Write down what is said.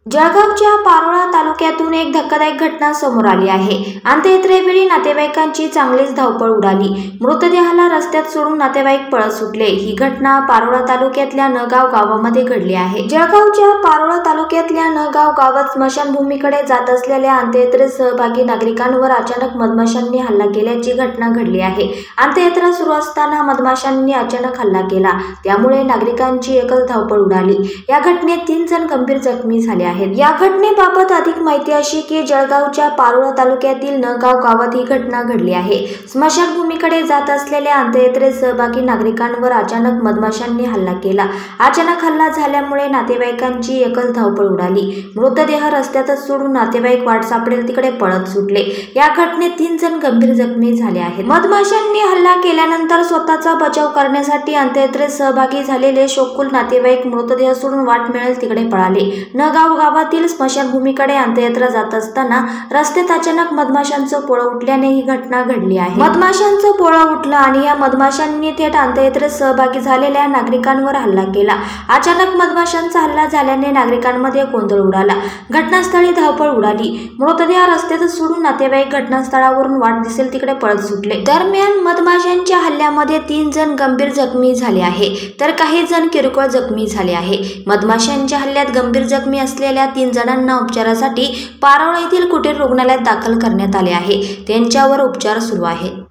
जळगावच्या पारोळा तालुक्यातून एक धक्कादायक घटना समोर आली आहे। अंत्ययात्रेवेळी नातेवाईकांची चांगलीच धावपळ उडाली। मृतदेहाला रस्त्यात सोडून नातेवाईक पळत सुटले। ही घटना पारोळा तालुक्यातल्या नगाव गावामध्ये घडली आहे। जळगावच्या पारोळा तालुक्यातल्या नगाव गावात स्मशानभूमीकडे जात असलेल्या अंत्ययात्रेत सहभागी नागरिकांवर अचानक मधमाशांनी हल्ला केल्याची घटना घडली आहे। अंत्ययात्रा सुरू असताना मधमाशांनी अचानक हल्ला केला, त्यामुळे नागरिकांची एकच धावपळ उडाली। या घटनेत 3 जण गंभीर जखमी झाले आहेत। या घटनेबाबत अधिक माहिती अशी की जळगावच्या पारोळा तालुक्यातील नगाव गावात ही घटना घडली आहे। स्मशानभूमीकडे जात असलेल्या अंत्ययात्रेत सहभागी नागरिकांवर अचानक मधमाशांनी हल्ला केला। अचानक हल्ला झाल्यामुळे नातेवाईकांची एकच धावपळ उडाली। मृतदेह रस्त्यातच सोडून नातेवाईक वाट सापडेल तिकडे पळत सुटले। या घटनेत 3 जण गंभीर जखमी झाले आहेत। मधमाशांनी हल्ला केल्यानंतर स्वतःचा बचाव करण्यासाठी अंत्ययात्रेत सहभागी झालेले शोककुल नातेवाईक मृतदेह सोडून वाट मिळेल तिकडे पळाले। नगाव गावातील स्मशानभूमीकडे अंत्ययात्रा जात असताना रस्त्यात अचानक मधमाशांचं पोळं उठल्याने ही घटना घडली आहे। मधमाशांचं पोळं उठलं आणि या मधमाशांनी थेट अंत्ययात्रेत सहभागी झालेल्या नागरिकांवर हल्ला केला। अचानक मधमाशांचा हल्ला झाल्याने नागरिकांमध्ये गोंधळ उडाला। घटनास्थळी धावपळ उडाली। मृतदेह रस्त्यातच सोडून नातेवाईक घटनास्थळावरून वाट दिसेल तिकडे पळत सुटले। दरम्यान मधमाशांच्या हल्ल्यामध्ये 3 जण गंभीर जखमी झाले आहे, तर काही जण किरकोळ जखमी झाले आहे। मधमाशांच्या हल्ल्यात गंभीर जखमी असलेल्या 3 जणांना उपचारासाठी पारोळा येथील कुटीर रुग्णालयात दाखल करण्यात आले आहे। त्यांच्यावर उपचार सुरू आहेत।